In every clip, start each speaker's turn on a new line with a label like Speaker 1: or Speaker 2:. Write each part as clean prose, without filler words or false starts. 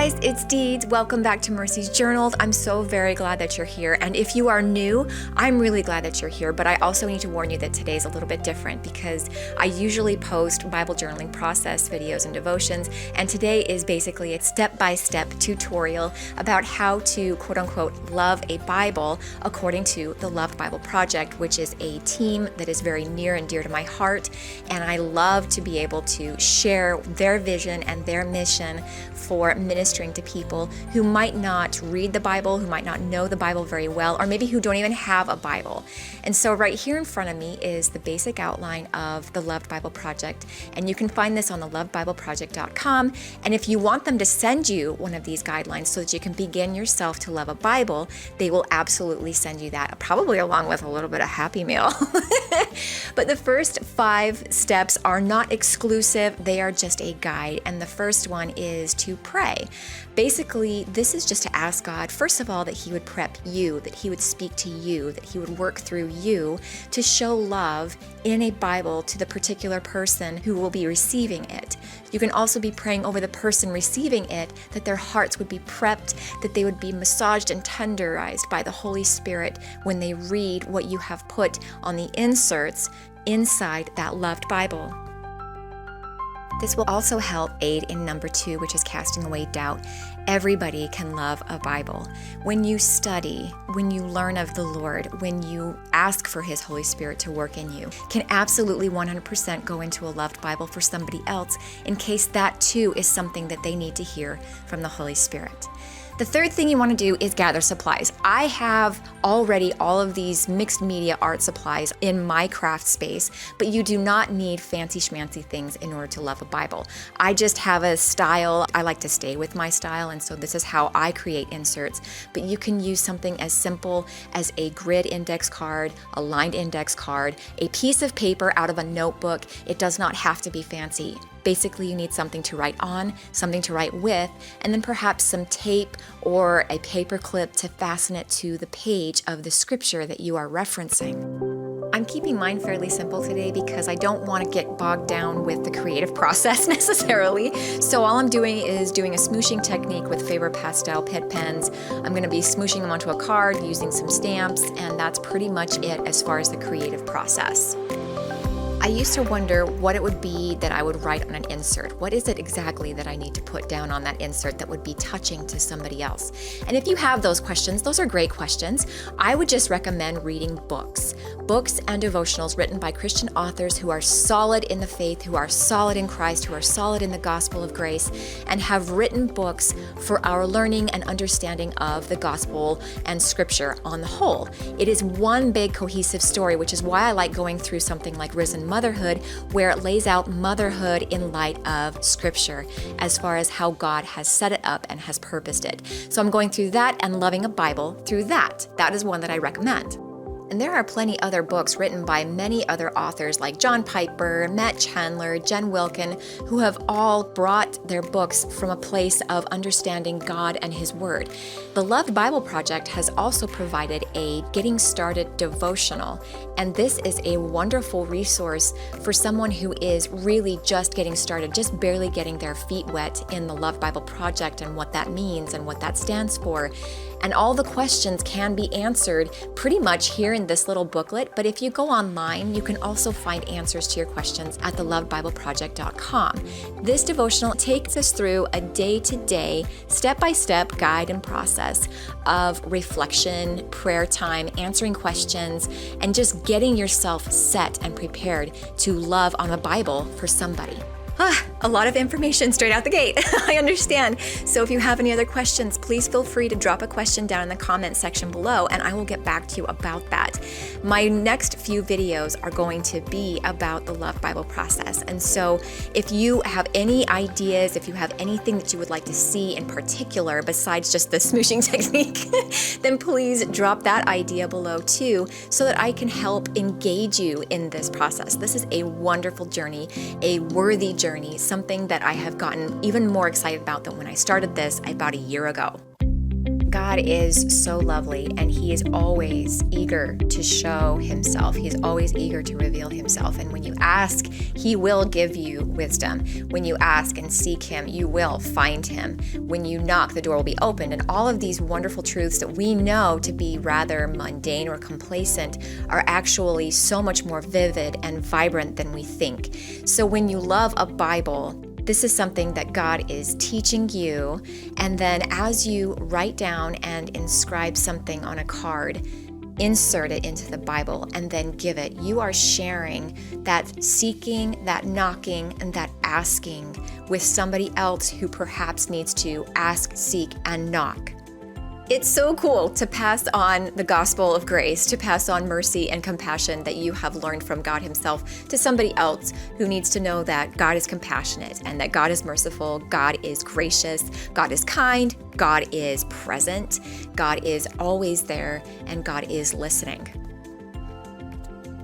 Speaker 1: guys, it's Deeds. Welcome back to Mercy's Journals. I'm so very glad that you're here. And if you are new, I'm really glad that you're here. But I also need to warn you that today's a little bit different because I usually post Bible journaling process videos and devotions. And today is basically a step-by-step tutorial about how to, quote unquote, love a Bible according to the Loved Bible Project, which is a team that is very near and dear to my heart. And I love to be able to share their vision and their mission for ministering to people who might not read the Bible, who might not know the Bible very well, or maybe who don't even have a Bible. And so right here in front of me is the basic outline of the Loved Bible Project, and you can find this on the lovedbibleproject.com. And if you want them to send you one of these guidelines so that you can begin yourself to love a Bible, they will absolutely send you that, probably along with a little bit of Happy Meal. But the first 5 steps are not exclusive, they are just a guide. And the first one is to pray. Basically, this is just to ask God, first of all, that He would prep you, that He would speak to you, that He would work through you to show love in a Bible to the particular person who will be receiving it. You can also be praying over the person receiving it, that their hearts would be prepped, that they would be massaged and tenderized by the Holy Spirit when they read what you have put on the inserts inside that loved Bible. This will also help aid in number 2, which is casting away doubt. Everybody can love a Bible. When you study, when you learn of the Lord, when you ask for His Holy Spirit to work in you, can absolutely 100% go into a loved Bible for somebody else in case that too is something that they need to hear from the Holy Spirit. The third thing you want to do is gather supplies. I have already all of these mixed media art supplies in my craft space, but you do not need fancy schmancy things in order to love a Bible. I just have a style. I like to stay with my style, and so this is how I create inserts. But you can use something as simple as a grid index card, a lined index card, a piece of paper out of a notebook. It does not have to be fancy. Basically, you need something to write on, something to write with, and then perhaps some tape or a paper clip to fasten it to the page of the scripture that you are referencing. I'm keeping mine fairly simple today because I don't want to get bogged down with the creative process necessarily. So all I'm doing is doing a smooshing technique with Faber-Pastel Pitt pens. I'm going to be smooshing them onto a card using some stamps, and that's pretty much it as far as the creative process. I used to wonder what it would be that I would write on an insert. What is it exactly that I need to put down on that insert that would be touching to somebody else? And if you have those questions, those are great questions. I would just recommend reading books and devotionals written by Christian authors who are solid in the faith, who are solid in Christ, who are solid in the gospel of grace, and have written books for our learning and understanding of the gospel and scripture on the whole. It is one big cohesive story, which is why I like going through something like Risen Motherhood, where it lays out motherhood in light of scripture as far as how God has set it up and has purposed it. So I'm going through that and loving a Bible through that. That is one that I recommend. And there are plenty other books written by many other authors like John Piper, Matt Chandler, Jen Wilkin, who have all brought their books from a place of understanding God and His Word. The Loved Bible Project has also provided a Getting Started devotional, and this is a wonderful resource for someone who is really just getting started, just barely getting their feet wet in the Loved Bible Project and what that means and what that stands for. And all the questions can be answered pretty much here in this little booklet, but if you go online, you can also find answers to your questions at thelovedbibleproject.com. This devotional takes us through a day-to-day, step-by-step guide and process of reflection, prayer time, answering questions, and just getting yourself set and prepared to love on the Bible for somebody. A lot of information straight out the gate. I understand. So if you have any other questions, please feel free to drop a question down in the comment section below, and I will get back to you about that. My next few videos are going to be about the Love Bible process. And so if you have any ideas, if you have anything that you would like to see in particular besides just the smooshing technique, then please drop that idea below too, so that I can help engage you in this process. This is a wonderful journey, a worthy journey, something that I have gotten even more excited about than when I started this about a year ago. God God is so lovely, and he is always eager to show himself. He's always eager to reveal himself. And when you ask, he will give you wisdom. When you ask and seek him, you will find him. When you knock, the door will be opened. And all of these wonderful truths that we know to be rather mundane or complacent are actually so much more vivid and vibrant than we think. So when you love a Bible, this is something that God is teaching you, and then as you write down and inscribe something on a card, insert it into the Bible, and then give it, you are sharing that seeking, that knocking, and that asking with somebody else who perhaps needs to ask, seek, and knock. It's so cool to pass on the gospel of grace, to pass on mercy and compassion that you have learned from God himself to somebody else who needs to know that God is compassionate and that God is merciful, God is gracious, God is kind, God is present, God is always there, and God is listening.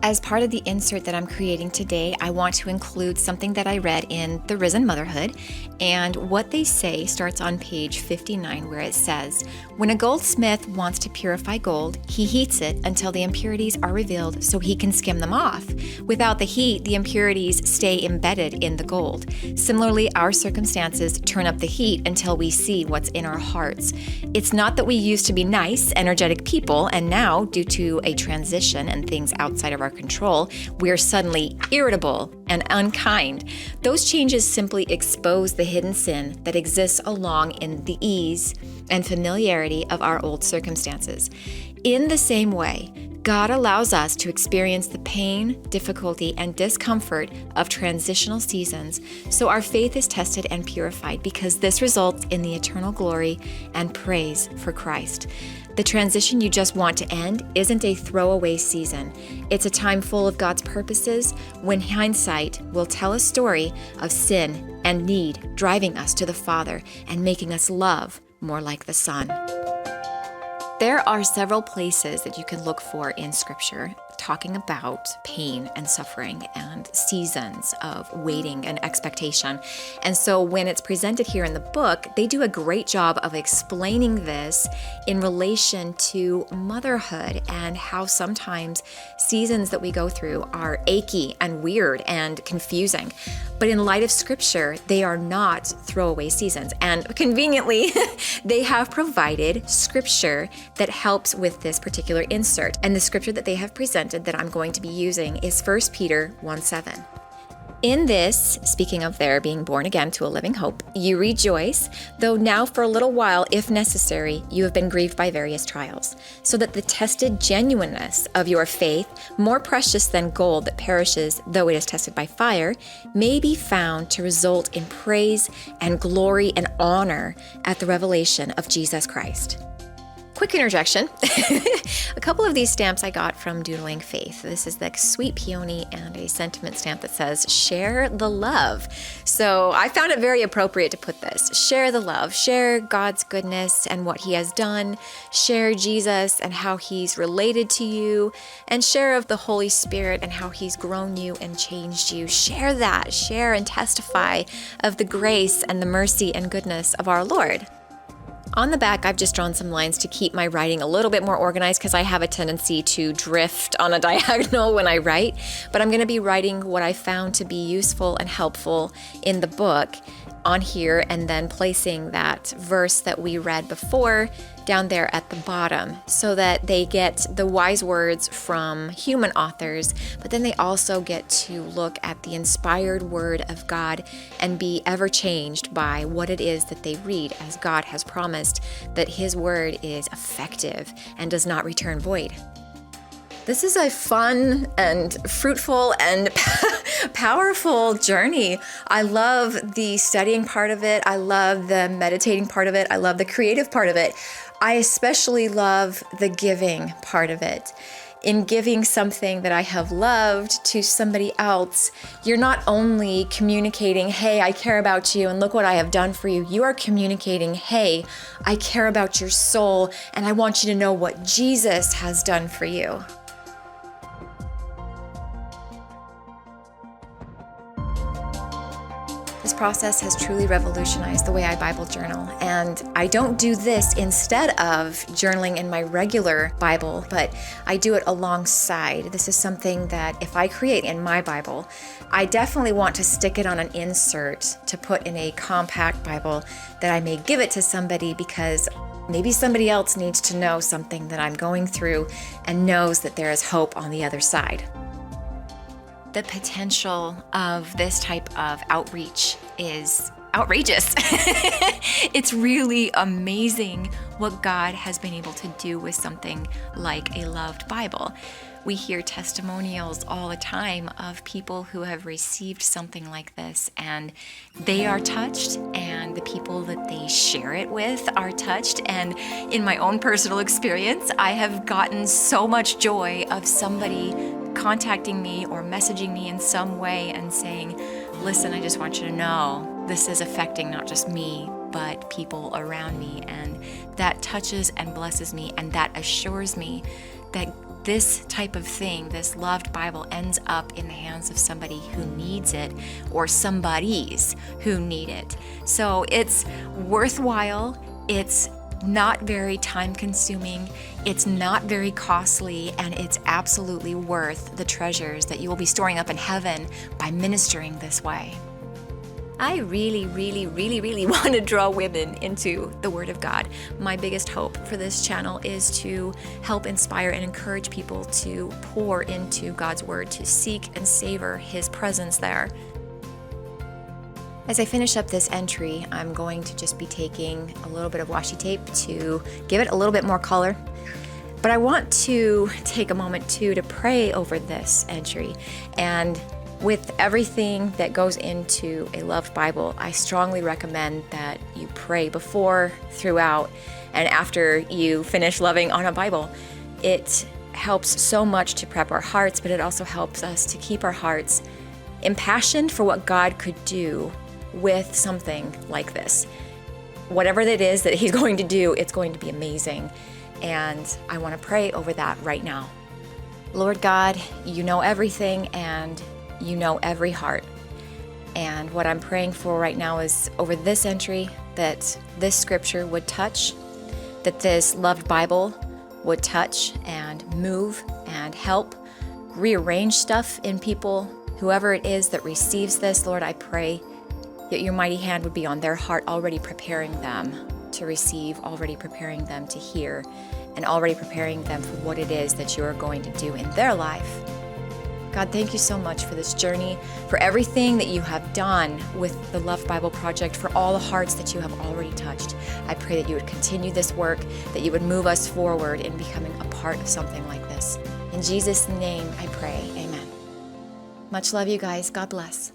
Speaker 1: As part of the insert that I'm creating today, I want to include something that I read in The Risen Motherhood, and what they say starts on page 59, where it says, "When a goldsmith wants to purify gold, he heats it until the impurities are revealed so he can skim them off. Without the heat, the impurities stay embedded in the gold. Similarly, our circumstances turn up the heat until we see what's in our hearts. It's not that we used to be nice, energetic people, and now, due to a transition and things outside of our control, we're suddenly irritable and unkind. Those changes simply expose the hidden sin that exists along in the ease and familiarity of our old circumstances. In the same way, God allows us to experience the pain, difficulty, and discomfort of transitional seasons, so our faith is tested and purified, because this results in the eternal glory and praise for Christ. The transition you just want to end isn't a throwaway season. It's a time full of God's purposes, when hindsight will tell a story of sin and need driving us to the Father and making us love more like the Son." There are several places that you can look for in Scripture talking about pain and suffering and seasons of waiting and expectation. And so when it's presented here in the book, they do a great job of explaining this in relation to motherhood and how sometimes seasons that we go through are achy and weird and confusing. But in light of Scripture, they are not throwaway seasons. And conveniently, they have provided Scripture that helps with this particular insert. And the Scripture that they have presented that I'm going to be using is 1 Peter 1:7. "In this," speaking of their being born again to a living hope, "you rejoice, though now for a little while, if necessary, you have been grieved by various trials, so that the tested genuineness of your faith, more precious than gold that perishes though it is tested by fire, may be found to result in praise and glory and honor at the revelation of Jesus Christ." Quick interjection. A couple of these stamps I got from Doodling Faith. This is the sweet peony and a sentiment stamp that says, "Share the love." So I found it very appropriate to put this. Share the love. Share God's goodness and what he has done. Share Jesus and how he's related to you. And share of the Holy Spirit and how he's grown you and changed you. Share that. Share and testify of the grace and the mercy and goodness of our Lord. On the back, I've just drawn some lines to keep my writing a little bit more organized, because I have a tendency to drift on a diagonal when I write. But I'm going to be writing what I found to be useful and helpful in the book on here, and then placing that verse that we read before down there at the bottom, so that they get the wise words from human authors, but then they also get to look at the inspired word of God and be ever changed by what it is that they read, as God has promised that his word is effective and does not return void. This is a fun and fruitful and powerful journey. I love the studying part of it. I love the meditating part of it. I love the creative part of it. I especially love the giving part of it. In giving something that I have loved to somebody else, you're not only communicating, "Hey, I care about you and look what I have done for you." You are communicating, "Hey, I care about your soul and I want you to know what Jesus has done for you." This process has truly revolutionized the way I Bible journal, and I don't do this instead of journaling in my regular Bible, but I do it alongside. This is something that if I create in my Bible, I definitely want to stick it on an insert to put in a compact Bible that I may give it to somebody because maybe somebody else needs to know something that I'm going through and knows that there is hope on the other side. The potential of this type of outreach is outrageous. It's really amazing what God has been able to do with something like a loved Bible. We hear testimonials all the time of people who have received something like this and they are touched, and the people that they share it with are touched. And in my own personal experience, I have gotten so much joy of somebody contacting me or messaging me in some way and saying, listen, I just want you to know this is affecting not just me, but people around me. And that touches and blesses me, and that assures me that this type of thing, this loved Bible, ends up in the hands of somebody who needs it, or somebodies who need it. So it's worthwhile. It's not very time consuming, it's not very costly, and it's absolutely worth the treasures that you will be storing up in heaven by ministering this way. I really want to draw women into the Word of God. My biggest hope for this channel is to help inspire and encourage people to pour into God's Word, to seek and savor His presence there. As I finish up this entry, I'm going to just be taking a little bit of washi tape to give it a little bit more color. But I want to take a moment too to pray over this entry. And with everything that goes into a loved Bible, I strongly recommend that you pray before, throughout, and after you finish loving on a Bible. It helps so much to prep our hearts, but it also helps us to keep our hearts impassioned for what God could do with something like this. Whatever it is that He's going to do, it's going to be amazing. And I want to pray over that right now. Lord God, you know everything and you know every heart. And what I'm praying for right now is over this entry, that this scripture would touch, that this loved Bible would touch and move and help rearrange stuff in people, whoever it is that receives this. Lord, I pray that your mighty hand would be on their heart, already preparing them to receive, already preparing them to hear, and already preparing them for what it is that you are going to do in their life. God, thank you so much for this journey, for everything that you have done with the Love Bible Project, for all the hearts that you have already touched. I pray that you would continue this work, that you would move us forward in becoming a part of something like this. In Jesus' name I pray, amen. Much love, you guys. God bless.